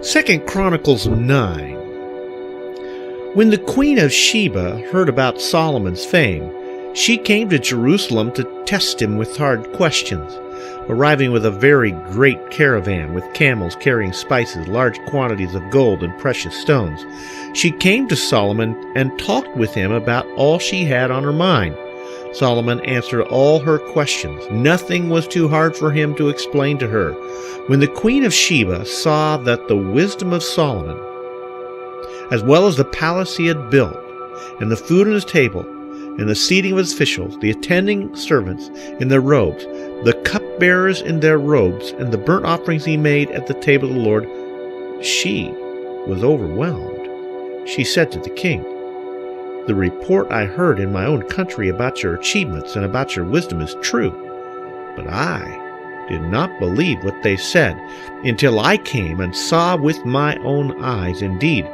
2 Chronicles 9. When the queen of Sheba heard about Solomon's fame, she came to Jerusalem to test him with hard questions, arriving with a very great caravan with camels carrying spices, large quantities of gold and precious stones. She came to Solomon and talked with him about all she had on her mind. Solomon answered all her questions. Nothing was too hard for him to explain to her. When the queen of Sheba saw that the wisdom of Solomon, as well as the palace he had built, and the food on his table, and the seating of his officials, the attending servants in their robes, the cupbearers in their robes, and the burnt offerings he made at the table of the Lord, she was overwhelmed. She said to the king, "The report I heard in my own country about your achievements and about your wisdom is true, but I did not believe what they said until I came and saw with my own eyes. Indeed,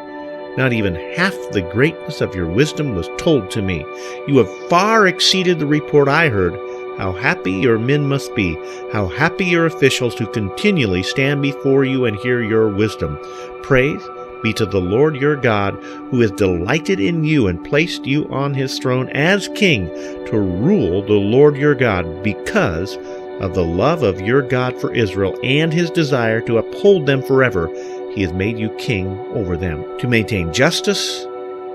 not even half the greatness of your wisdom was told to me. You have far exceeded the report I heard. How happy your men must be, how happy your officials who continually stand before you and hear your wisdom. Praise be to the Lord your God, who has delighted in you and placed you on his throne as king to rule the Lord your God, because of the love of your God for Israel and his desire to uphold them forever. He has made you king over them, to maintain justice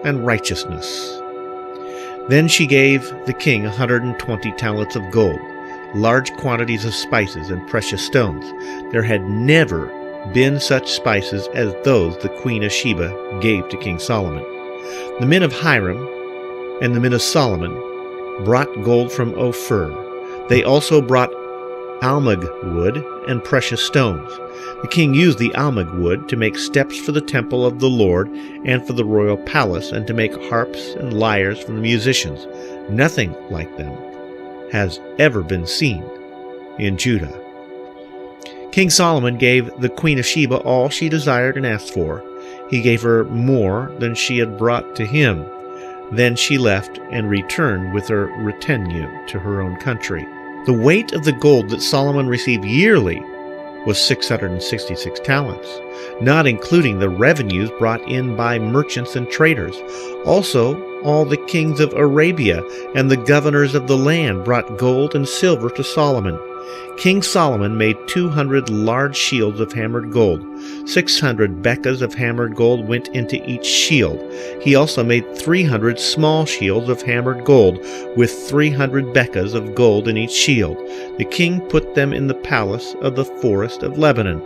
and righteousness." Then she gave the king 120 talents of gold, large quantities of spices and precious stones. There had never been such spices as those the queen of Sheba gave to King Solomon. The men of Hiram and the men of Solomon brought gold from Ophir. They also brought almug wood and precious stones. The king used the almug wood to make steps for the temple of the Lord and for the royal palace, and to make harps and lyres for the musicians. Nothing like them has ever been seen in Judah. King Solomon gave the queen of Sheba all she desired and asked for. He gave her more than she had brought to him. Then she left and returned with her retinue to her own country. The weight of the gold that Solomon received yearly was 666 talents, not including the revenues brought in by merchants and traders. Also, all the kings of Arabia and the governors of the land brought gold and silver to Solomon. King Solomon made 200 large shields of hammered gold. 600 bekas of hammered gold went into each shield. He also made 300 small shields of hammered gold, with 300 bekas of gold in each shield. The king put them in the palace of the forest of Lebanon.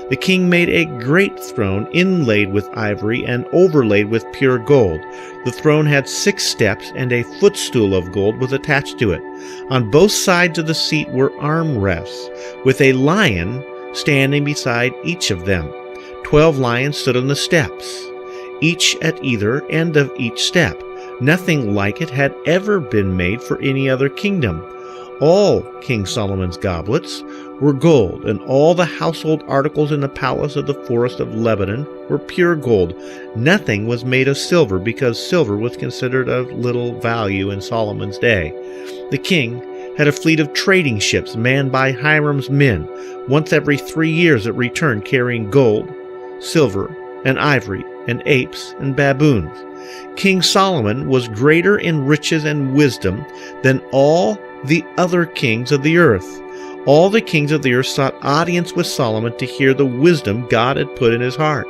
The king made a great throne inlaid with ivory and overlaid with pure gold. The throne had 6 steps, and a footstool of gold was attached to it. On both sides of the seat were armrests, with a lion standing beside each of them. 12 lions stood on the steps, each at either end of each step. Nothing like it had ever been made for any other kingdom. All King Solomon's goblets were gold, and all the household articles in the palace of the forest of Lebanon were pure gold. Nothing was made of silver, because silver was considered of little value in Solomon's day. The king had a fleet of trading ships manned by Hiram's men. Once every 3 years it returned, carrying gold, silver, and ivory, and apes and baboons. King Solomon was greater in riches and wisdom than all the other kings of the earth. All the kings of the earth sought audience with Solomon to hear the wisdom God had put in his heart.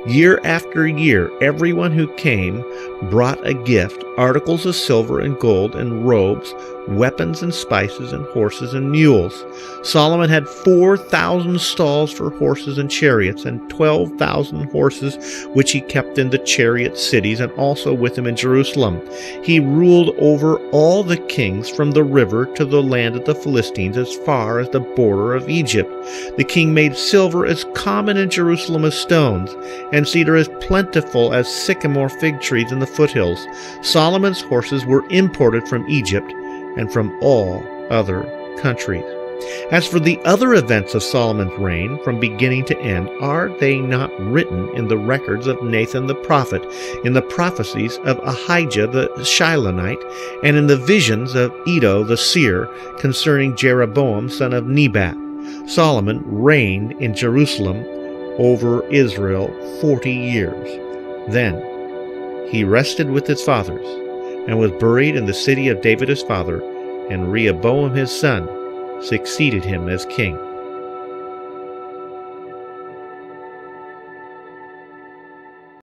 Year after year, everyone who came brought a gift, articles of silver and gold and robes, weapons and spices and horses and mules. Solomon had 4,000 stalls for horses and chariots, and 12,000 horses which he kept in the chariot cities, and also with him in Jerusalem. He ruled over all the kings from the river to the land of the Philistines, as far as the border of Egypt. The king made silver as common in Jerusalem as stones, and cedar as plentiful as sycamore fig trees in the foothills. Solomon's horses were imported from Egypt and from all other countries. As for the other events of Solomon's reign, from beginning to end, are they not written in the records of Nathan the prophet, in the prophecies of Ahijah the Shilonite, and in the visions of Iddo the seer concerning Jeroboam son of Nebat? Solomon reigned in Jerusalem over Israel 40 years. Then he rested with his fathers, and was buried in the city of David his father, and Rehoboam his son succeeded him as king.